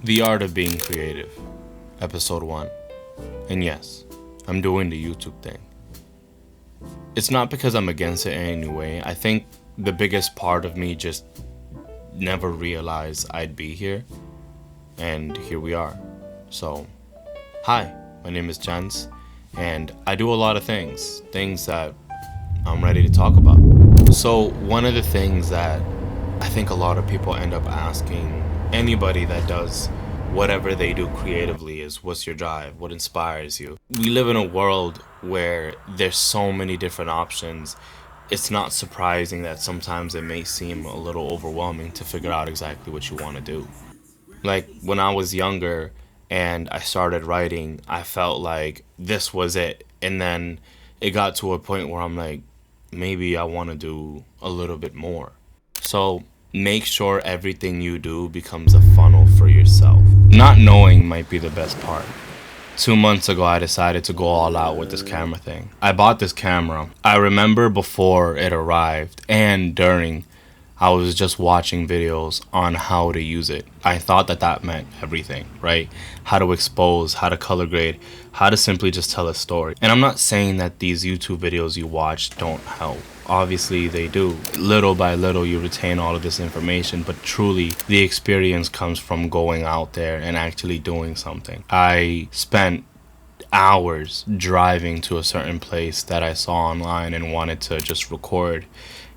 The Art of Being Creative, Episode 1. And yes, I'm doing the YouTube thing. It's not because I'm against it in any way. I think the biggest part of me just never realized I'd be here. And here we are. So, hi, my name is Jens, and I do a lot of things that I'm ready to talk about. So, one of the things that I think a lot of people end up asking anybody that does whatever they do creatively is, what's your drive? What inspires you? We live in a world where there's so many different options. It's not surprising that sometimes it may seem a little overwhelming to figure out exactly what you want to do. Like when I was younger and I started writing, I felt like this was it. And then it got to a point where I'm like, maybe I want to do a little bit more. So make sure everything you do becomes a funnel for yourself. Not knowing might be the best part. 2 months ago, I decided to go all out with this camera thing. I bought this camera. I remember before it arrived and during, I was just watching videos on how to use it. I thought that meant everything, right? How to expose, how to color grade, how to simply just tell a story. And I'm not saying that these YouTube videos you watch don't help. Obviously they do. Little by little you retain all of this information, but truly the experience comes from going out there and actually doing something. I spent hours driving to a certain place that I saw online and wanted to just record,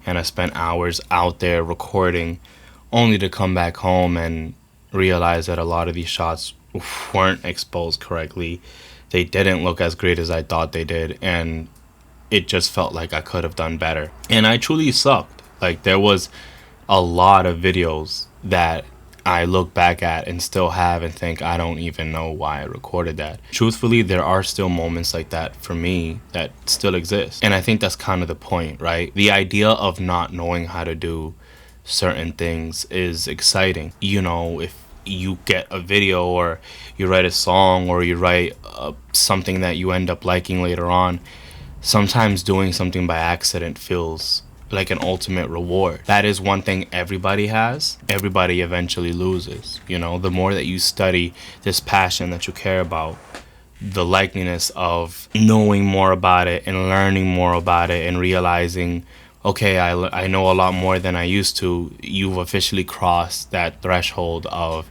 and I spent hours out there recording only to come back home and realize that a lot of these shots weren't exposed correctly. They didn't look as great as I thought they did, and it just felt like I could have done better. And I truly sucked. Like, there was a lot of videos that I look back at and still have and think I don't even know why I recorded that. Truthfully, there are still moments like that for me that still exist. And I think that's kind of the point, right? The idea of not knowing how to do certain things is exciting. You know, if you get a video or you write a song or you write something that you end up liking later on, sometimes doing something by accident feels like an ultimate reward. That is one thing everybody has. Everybody eventually loses. You know, the more that you study this passion that you care about, the likeliness of knowing more about it and learning more about it and realizing, okay, I know a lot more than I used to. You've officially crossed that threshold of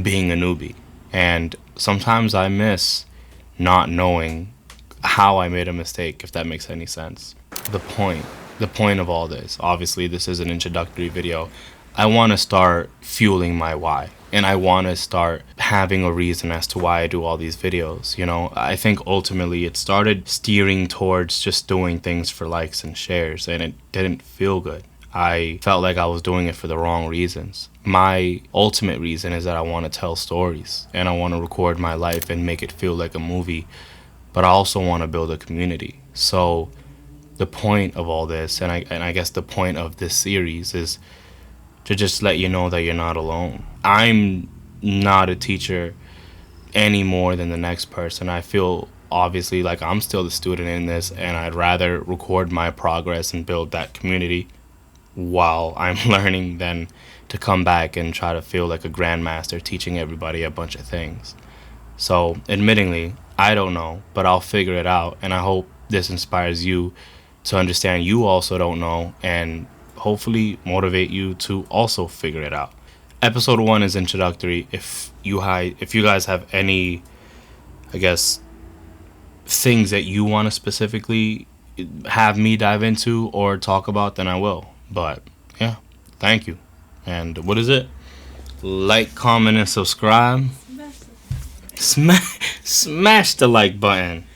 being a newbie. And sometimes I miss not knowing how I made a mistake, if that makes any sense. The point of all this, obviously this is an introductory video. I want to start fueling my why, and I want to start having a reason as to why I do all these videos. You know, I think ultimately it started steering towards just doing things for likes and shares, and it didn't feel good. I felt like I was doing it for the wrong reasons. My ultimate reason is that I want to tell stories, and I want to record my life and make it feel like a movie, but I also want to build a community. So the point of all this, and I guess the point of this series, is to just let you know that you're not alone. I'm not a teacher any more than the next person. I feel obviously like I'm still the student in this, and I'd rather record my progress and build that community while I'm learning than to come back and try to feel like a grandmaster teaching everybody a bunch of things. So admittingly, I don't know, but I'll figure it out, and I hope this inspires you to understand you also don't know, and hopefully motivate you to also figure it out. Episode 1 is introductory. If you guys have any, I guess, things that you want to specifically have me dive into or talk about, then I will. But yeah, thank you. And what is it? Like, comment, and subscribe. Smash the like button.